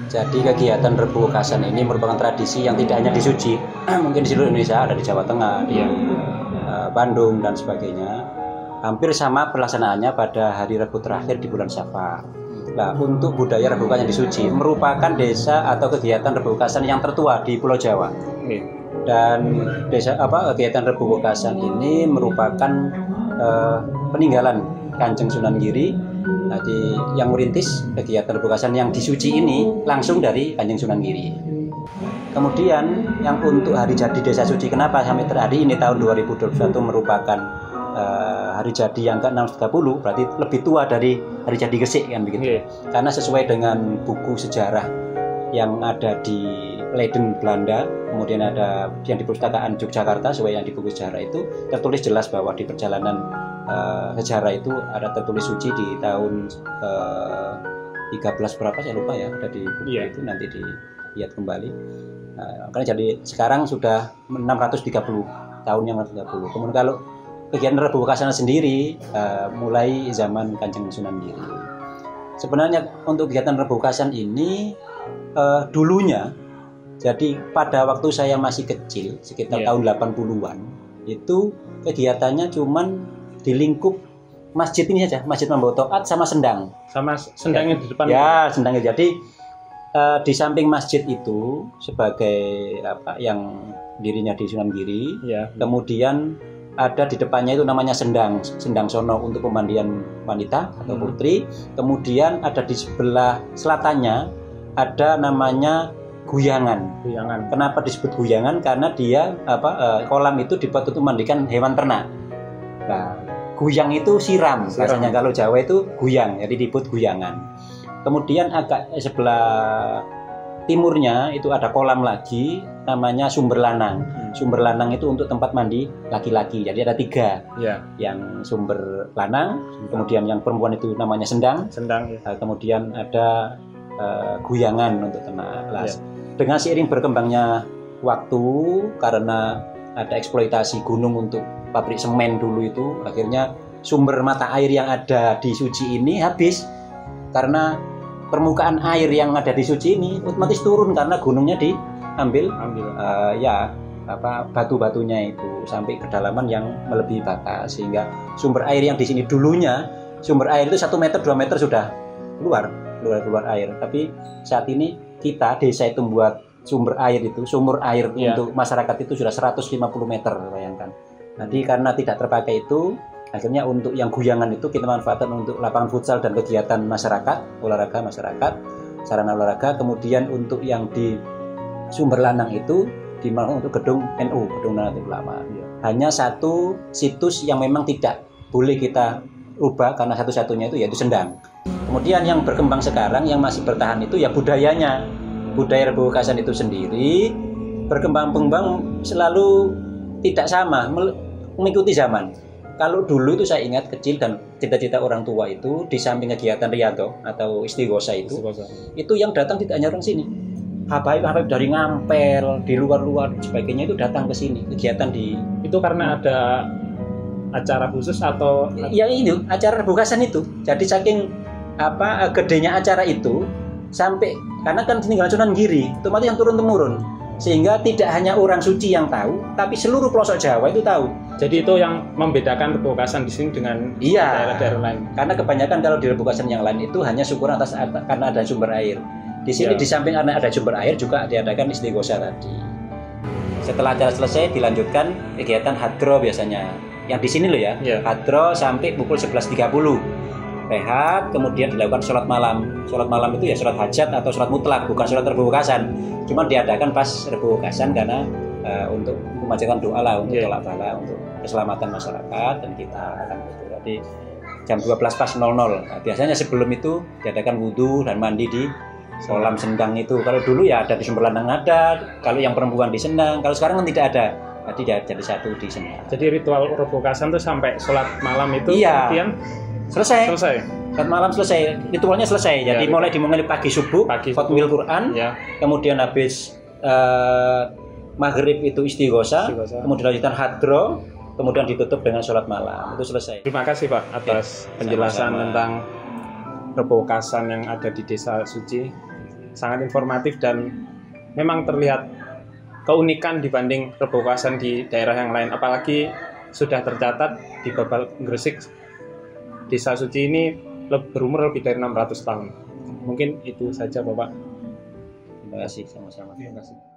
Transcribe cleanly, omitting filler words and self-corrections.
Jadi kegiatan Rebo Wekasan ini merupakan tradisi yang tidak hanya di Suci, mungkin di seluruh Indonesia, ada di Jawa Tengah, di Bandung dan sebagainya. Hampir sama pelaksanaannya pada hari Rebo terakhir di bulan Syafar. Nah, untuk budaya Rebo Wekasan di Suci merupakan desa atau kegiatan Rebo Wekasan yang tertua di Pulau Jawa. Dan kegiatan Rebo Wekasan ini merupakan peninggalan Kanjeng Sunan Giri. Jadi yang merintis kegiatan Rebo Wekasan yang di Suci ini langsung dari Kanjeng Sunan Giri. Kemudian yang untuk hari jadi Desa Suci, kenapa sampai hari ini tahun 2021 merupakan hari jadi yang ke-630, berarti lebih tua dari hari jadi Gesik kan begitu. Karena sesuai dengan buku sejarah yang ada di Leiden Belanda, kemudian ada yang di Perpustakaan Yogyakarta, sesuai yang di buku sejarah itu tertulis jelas bahwa di perjalanan sejarah itu ada tertulis Suci di tahun 13 berapa saya lupa ya, ada di buku itu, nanti dilihat kembali. Makanya jadi sekarang sudah 630 tahun yang 630. Kemudian kalau kegiatan Rebo Wekasan sendiri mulai zaman Kanjeng Sunan Giri. Sebenarnya untuk kegiatan Rebo Wekasan ini dulunya, jadi pada waktu saya masih kecil sekitar tahun 80-an itu kegiatannya cuman di lingkup masjid ini saja, Masjid Mambo Toat sama sendang. Sama sendangnya di depan. Ya, sendangnya. Jadi di samping masjid itu sebagai yang dirinya di Sunan Giri, kemudian ada di depannya itu namanya sendang sono untuk pemandian wanita atau putri. Kemudian ada di sebelah selatannya ada namanya guyangan. Kenapa disebut guyangan? Karena dia kolam itu dibuat untuk memandikan hewan ternak. Nah, guyang itu siram. Rasanya kalau Jawa itu guyang, jadi disebut guyangan. Kemudian agak sebelah timurnya itu ada kolam lagi namanya Sumber Lanang. Sumber Lanang itu untuk tempat mandi laki-laki. Jadi ada 3. Yang Sumber Lanang, kemudian yang perempuan itu namanya sendang. Kemudian ada guyangan untuk ternak. Dengan seiring berkembangnya waktu, karena ada eksploitasi gunung untuk pabrik semen dulu itu, akhirnya sumber mata air yang ada di Suci ini habis karena permukaan air yang ada di Suci ini otomatis turun karena gunungnya diambil batu-batunya itu sampai kedalaman yang melebihi batas, sehingga sumber air yang di sini dulunya sumber air itu 1 meter 2 meter sudah keluar air, tapi saat ini kita desa itu membuat sumber air untuk masyarakat itu sudah 150 meter, bayangkan. Jadi karena tidak terpakai itu, akhirnya untuk yang guyangan itu kita manfaatkan untuk lapangan futsal dan kegiatan masyarakat, olahraga masyarakat, sarana olahraga. Kemudian untuk yang di Sumber Lanang itu dimanfaatkan untuk gedung NU, Gedung Nahdlatul Ulama. Hanya satu situs yang memang tidak boleh kita ubah karena satu-satunya itu yaitu sendang. Kemudian yang berkembang sekarang yang masih bertahan itu ya budayanya. Budaya Rebo Wekasan itu sendiri berkembang selalu tidak sama, mengikuti zaman. Kalau dulu itu saya ingat kecil dan cita-cita orang tua itu di samping kegiatan riyadhah atau istighosa itu yang datang tidak hanya orang sini. Habaib dari Ngampel, di luar-luar sebagainya itu datang ke sini. Kegiatan di itu karena ada acara khusus atau ya ini acara Rebo Wekasan itu. Jadi saking gedenya acara itu sampai karena kan peninggalan Sunan Giri, otomatis yang turun-temurun. Sehingga tidak hanya orang Suci yang tahu, tapi seluruh pelosok Jawa itu tahu. Jadi itu yang membedakan Rebo Wekasan di sini dengan daerah-daerah lain. Karena kebanyakan kalau di Rebo Wekasan yang lain itu hanya syukur atas karena ada sumber air. Di sini di samping karena ada sumber air juga diadakan istighosa tadi. Setelah acara selesai dilanjutkan kegiatan hadro biasanya. Yang di sini loh ya. Hadro sampai pukul 11.30. Rehat, kemudian dilakukan sholat malam. Sholat malam itu ya sholat hajat atau sholat mutlak, bukan sholat Rebo Wekasan. Cuma diadakan pas Rebo Wekasan karena untuk memanjatkan doa lah, untuk tolak bala, untuk keselamatan masyarakat dan kita akan gitu. Jadi jam 12 pas 00. Nah, biasanya sebelum itu diadakan wudhu dan mandi di kolam Sendang itu. Kalau dulu ya ada di Sumber Landang ada, kalau yang perempuan di Sendang. Kalau sekarang kan tidak ada. Jadi satu di Sendang. Jadi ritual revokasan tuh sampai sholat malam itu iya. kemudian selesai. Sholat malam selesai, ritualnya selesai. Jadi ya, dimulai pagi subuh, khotmil Quran, ya. Kemudian habis maghrib itu istighosa, kemudian lanjutan hadro, kemudian ditutup dengan sholat malam. Itu selesai. Terima kasih Pak atas penjelasan tentang revokasan yang ada di Desa Suci. Sangat informatif dan memang terlihat keunikan dibanding revokasan di daerah yang lain. Apalagi sudah tercatat di Babal Gresik, Desa Suci ini berumur lebih dari 600 tahun. Mungkin itu saja Bapak. Terima kasih, sama-sama. Terima kasih.